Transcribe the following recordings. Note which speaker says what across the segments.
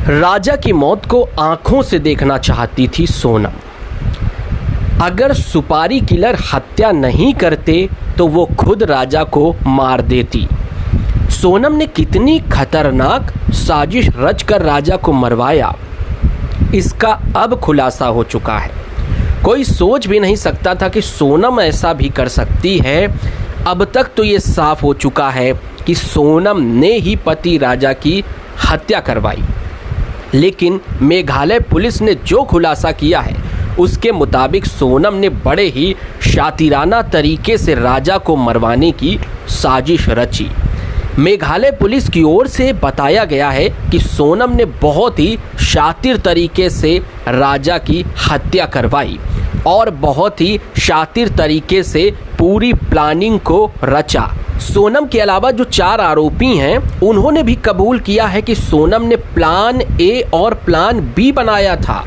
Speaker 1: राजा की मौत को आंखों से देखना चाहती थी सोनम। अगर सुपारी किलर हत्या नहीं करते तो वो खुद राजा को मार देती। सोनम ने कितनी खतरनाक साजिश रचकर राजा को मरवाया, इसका अब खुलासा हो चुका है। कोई सोच भी नहीं सकता था कि सोनम ऐसा भी कर सकती है। अब तक तो ये साफ हो चुका है कि सोनम ने ही पति राजा की हत्या करवाई, लेकिन मेघालय पुलिस ने जो खुलासा किया है उसके मुताबिक सोनम ने बड़े ही शातिराना तरीके से राजा को मरवाने की साजिश रची। मेघालय पुलिस की ओर से बताया गया है कि सोनम ने बहुत ही शातिर तरीके से राजा की हत्या करवाई और बहुत ही शातिर तरीके से पूरी प्लानिंग को रचा। सोनम के अलावा जो 4 आरोपी हैं उन्होंने भी कबूल किया है कि सोनम ने प्लान ए और प्लान बी बनाया था।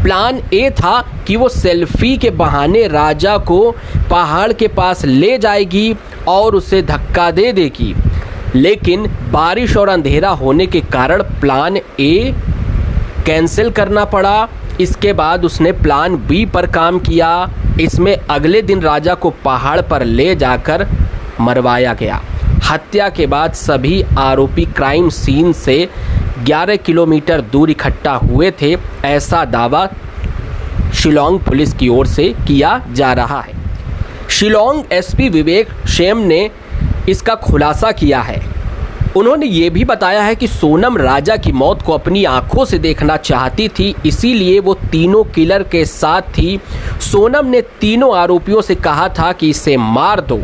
Speaker 1: प्लान ए था कि वो सेल्फी के बहाने राजा को पहाड़ के पास ले जाएगी और उसे धक्का दे देगी, लेकिन बारिश और अंधेरा होने के कारण प्लान ए कैंसिल करना पड़ा। इसके बाद उसने प्लान बी पर काम किया। इसमें अगले दिन राजा को पहाड़ पर ले जाकर मरवाया गया। हत्या के बाद सभी आरोपी क्राइम सीन से 11 किलोमीटर दूर इकट्ठा हुए थे, ऐसा दावा शिलोंग पुलिस की ओर से किया जा रहा है। शिलोंग एसपी विवेक शेम ने इसका खुलासा किया है। उन्होंने ये भी बताया है कि सोनम राजा की मौत को अपनी आंखों से देखना चाहती थी, इसीलिए वो तीनों किलर के साथ थी। सोनम ने तीनों आरोपियों से कहा था कि इसे मार दो।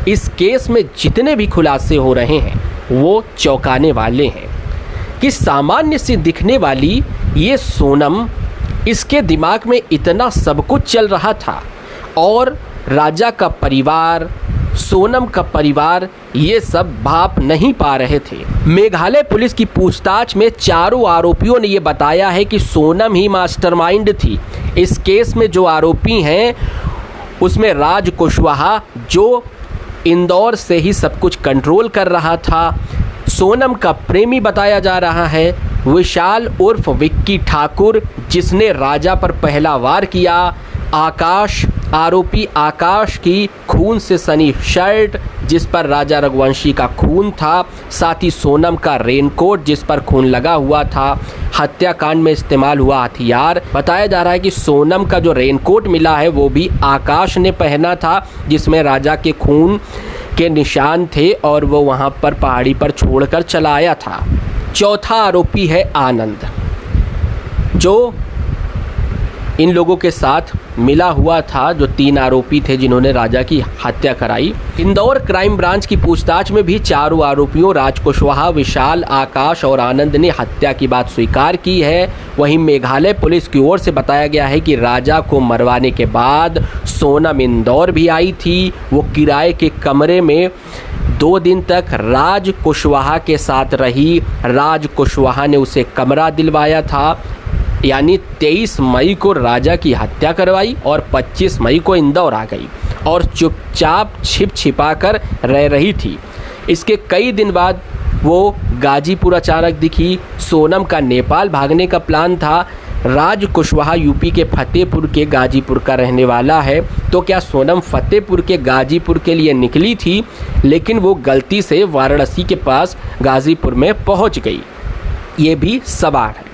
Speaker 1: इस केस में जितने भी खुलासे हो रहे हैं वो चौंकाने वाले हैं कि सामान्य सी दिखने वाली ये सोनम, इसके दिमाग में इतना सब कुछ चल रहा था और राजा का परिवार, सोनम का परिवार ये सब भाप नहीं पा रहे थे। मेघालय पुलिस की पूछताछ में चारों आरोपियों ने ये बताया है कि सोनम ही मास्टरमाइंड थी। इस केस में जो आरोपी हैं उसमें राज कुशवाहा, जो इंदौर से ही सब कुछ कंट्रोल कर रहा था। सोनम का प्रेमी बताया जा रहा है विशाल उर्फ विक्की ठाकुर, जिसने राजा पर पहला वार किया। आकाश, आरोपी आकाश की खून से सनी शर्ट जिस पर राजा रघुवंशी का खून था, साथ ही सोनम का रेनकोट जिस पर खून लगा हुआ था। हत्याकांड में इस्तेमाल हुआ हथियार, बताया जा रहा है कि सोनम का जो रेनकोट मिला है वो भी आकाश ने पहना था, जिसमें राजा के खून के निशान थे और वो वहाँ पर पहाड़ी पर छोड़कर चला आया था। चौथा आरोपी है आनंद, जो इन लोगों के साथ मिला हुआ था, जो 3 आरोपी थे जिन्होंने राजा की हत्या कराई। इंदौर क्राइम ब्रांच की पूछताछ में भी चारों आरोपियों राज कुशवाहा, विशाल, आकाश और आनंद ने हत्या की बात स्वीकार की है। वहीं मेघालय पुलिस की ओर से बताया गया है कि राजा को मरवाने के बाद सोनम इंदौर भी आई थी। वो किराए के कमरे में 2 दिन तक राज कुशवाहा के साथ रही। राज कुशवाहा ने उसे कमरा दिलवाया था, यानी 23 मई को राजा की हत्या करवाई और 25 मई को इंदौर आ गई और चुपचाप छिपा कर रह रही थी। इसके कई दिन बाद वो गाजीपुर अचानक दिखी। सोनम का नेपाल भागने का प्लान था। राज कुशवाहा यूपी के फतेहपुर के गाजीपुर का रहने वाला है, तो क्या सोनम फतेहपुर के गाजीपुर के लिए निकली थी, लेकिन वो गलती से वाराणसी के पास गाजीपुर में पहुंच गई? ये भी सवाल है।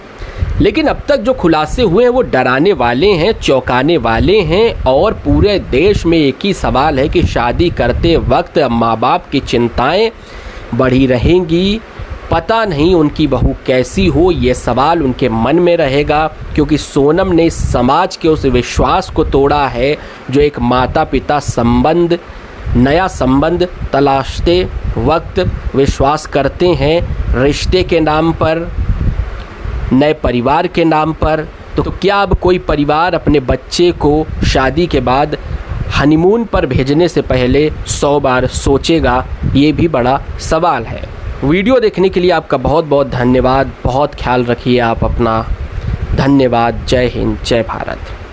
Speaker 1: लेकिन अब तक जो खुलासे हुए हैं वो डराने वाले हैं, चौंकाने वाले हैं और पूरे देश में एक ही सवाल है कि शादी करते वक्त माँ बाप की चिंताएं बढ़ी रहेंगी। पता नहीं उनकी बहू कैसी हो, ये सवाल उनके मन में रहेगा, क्योंकि सोनम ने समाज के उस विश्वास को तोड़ा है जो एक माता पिता संबंध, नया संबंध तलाशते वक्त विश्वास करते हैं, रिश्ते के नाम पर, नए परिवार के नाम पर। तो क्या अब कोई परिवार अपने बच्चे को शादी के बाद हनीमून पर भेजने से पहले 100 बार सोचेगा? ये भी बड़ा सवाल है। वीडियो देखने के लिए आपका बहुत बहुत धन्यवाद। बहुत ख्याल रखिए आप अपना। धन्यवाद। जय हिंद, जय भारत।